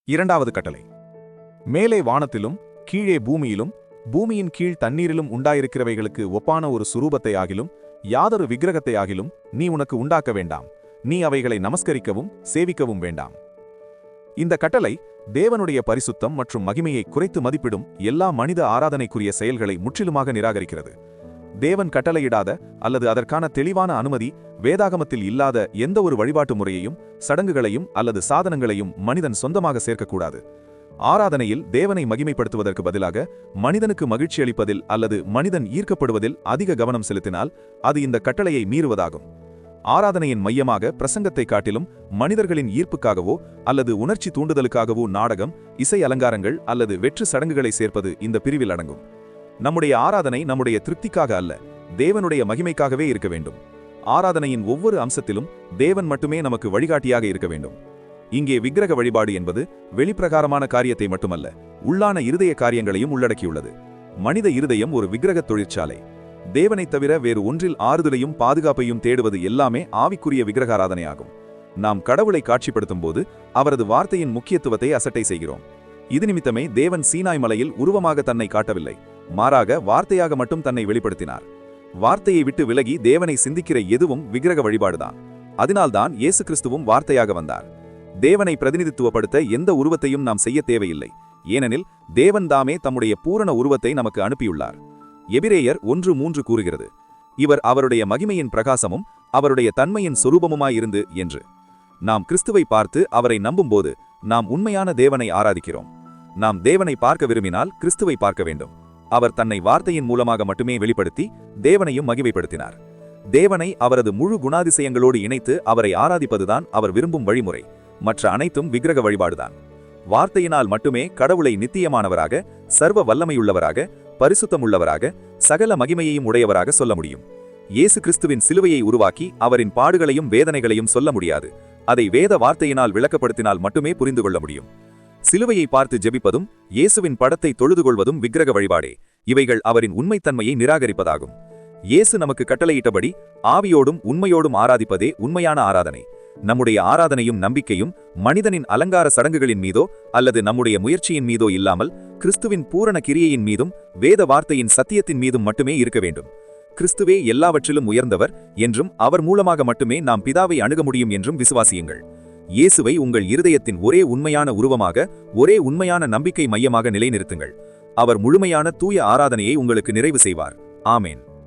இரண்டாவது கட்டளை. மேலே வானத்திலும் கீழே பூமியிலும் பூமியின் கீழ் தண்ணீரிலும் உண்டாயிருக்கிறவைகளுக்கு ஒப்பான ஒரு சுரூபத்தை ஆகிலும் யாதொரு விக்கிரகத்தை ஆகிலும் நீ உனக்கு உண்டாக்க வேண்டாம். நீ அவைகளை நமஸ்கரிக்கவும் சேவிக்கவும் வேண்டாம். இந்த கட்டளை தேவனுடைய பரிசுத்தம் மற்றும் மகிமையை குறைத்து மதிப்பிடும் எல்லா மனித ஆராதனைக்குரிய செயல்களை முற்றிலுமாக நிராகரிக்கிறது. தேவன் கட்டளையிடாத அல்லது அதற்கான தெளிவான அனுமதி வேதாகமத்தில் இல்லாத எந்த ஒரு வழிபாட்டு முறையையும் சடங்குகளையும் அல்லது சாதனங்களையும் மனிதன் சொந்தமாக சேர்க்கக்கூடாது. ஆராதனையில் தேவனை மகிமைப்படுத்துவதற்கு பதிலாக மனிதனுக்கு மகிழ்ச்சி அளிப்பதில் அல்லது மனிதன் ஈர்க்கப்படுவதில் அதிக கவனம் செலுத்தினால் அது இந்த கட்டளையை மீறுவதாகும். ஆராதனையின் மையமாக பிரசங்கத்தை காட்டிலும் மனிதர்களின் ஈர்ப்புக்காகவோ அல்லது உணர்ச்சி தூண்டுதலுக்காகவோ நாடகம், இசை அலங்காரங்கள் அல்லது வெற்று சடங்குகளை சேர்ப்பது இந்த பிரிவில் அடங்கும். நம்முடைய ஆராதனை நம்முடைய திருப்திக்காக அல்ல, தேவனுடைய மகிமைக்காகவே இருக்க வேண்டும். ஆராதனையின் ஒவ்வொரு அம்சத்திலும் தேவன் மட்டுமே நமக்கு வழிகாட்டியாக இருக்க வேண்டும். இங்கே விக்கிரக வழிபாடு என்பது வெளிப்பிரகாரமான காரியத்தை மட்டுமல்ல, உள்ளான இருதய காரியங்களையும் உள்ளடக்கியுள்ளது. மனித இருதயம் ஒரு விக்கிரக தொழிற்சாலை. தேவனைத் தவிர வேறு ஒன்றில் ஆறுதலையும் பாதுகாப்பையும் தேடுவது எல்லாமே ஆவிக்குரிய விக்கிரகாராதனையாகும். நாம் கடவுளை காட்சிப்படுத்தும் போது அவரது வார்த்தையின் முக்கியத்துவத்தை அசட்டை செய்கிறோம். இது நிமித்தமே தேவன் சீனாய் மலையில் உருவமாக தன்னை காட்டவில்லை, மாறாக வார்த்தையாக மட்டும் தன்னை வெளிப்படுத்தினார். வார்த்தையை விட்டு விலகி தேவனை சிந்திக்கிற எதுவும் விக்கிரக வழிபாடுதான். அதனால்தான் இயேசு கிறிஸ்துவும் வார்த்தையாக வந்தார். தேவனை பிரதிநிதித்துவப்படுத்த எந்த உருவத்தையும் நாம் செய்ய தேவையில்லை, ஏனெனில் தேவன் தாமே தம்முடைய பூரண உருவத்தை நமக்கு அனுப்பியுள்ளார். எபிரேயர் 1:3 கூறுகிறது, இவர் அவருடைய மகிமையின் பிரகாசமும் அவருடைய தன்மையின் சொரூபமுமாயிருந்து என்று. நாம் கிறிஸ்துவை பார்த்து அவரை நம்பும்போது நாம் உண்மையான தேவனை ஆராதிக்கிறோம். நாம் தேவனை பார்க்க விரும்பினால் கிறிஸ்துவை பார்க்க வேண்டும். அவர் தன்னை வார்த்தையின் மூலமாக மட்டுமே வெளிப்படுத்தி தேவனையும் மகிமைப்படுத்தினார். தேவனை அவரது முழு குணாதிசயங்களோடு இணைத்து அவரை ஆராதிப்பதுதான் அவர் விரும்பும் வழிமுறை. மற்ற அனைத்தும் விக்கிரக வழிபாடுதான். வார்த்தையினால் மட்டுமே கடவுளை நித்தியமானவராக, சர்வ வல்லமையுள்ளவராக, பரிசுத்தமுள்ளவராக, சகல மகிமையையும் உடையவராக சொல்ல முடியும். இயேசு கிறிஸ்துவின் சிலுவையை உருவாக்கி அவரின் பாடுகளையும் வேதனைகளையும் சொல்ல முடியாது. அதை வேத வார்த்தையினால் விளக்கப்படுத்தினால் மட்டுமே புரிந்து கொள்ள முடியும். சிலுவையை பார்த்து ஜெபிப்பதும் இயேசுவின் படத்தை தொழுதுகொள்வதும் விக்கிரக வழிபாடே. இவைகள் அவரின் உண்மைத்தன்மையை நிராகரிப்பதாகும். இயேசு நமக்கு கட்டளையிட்டபடி ஆவியோடும் உண்மையோடும் ஆராதிப்பதே உண்மையான ஆராதனை. நம்முடைய ஆராதனையும் நம்பிக்கையும் மனிதனின் அலங்கார சடங்குகளின் மீதோ அல்லது நம்முடைய முயற்சியின் மீதோ இல்லாமல் கிறிஸ்துவின் பூரண கிரியையின் மீதும் வேத வார்த்தையின் சத்தியத்தின் மீதும் மட்டுமே இருக்க வேண்டும். கிறிஸ்துவே எல்லாவற்றிலும் உயர்ந்தவர் என்றும் அவர் மூலமாக மட்டுமே நாம் பிதாவை அணுக முடியும் என்றும் விசுவாசியுங்கள். இயேசுவை உங்கள் இருதயத்தின் ஒரே உண்மையான உருவமாக, ஒரே உண்மையான நம்பிக்கை மையமாக நிலைநிறுத்துங்கள். அவர் முழுமையான தூய ஆராதனையை உங்களுக்கு நிறைவு செய்வார். ஆமேன்.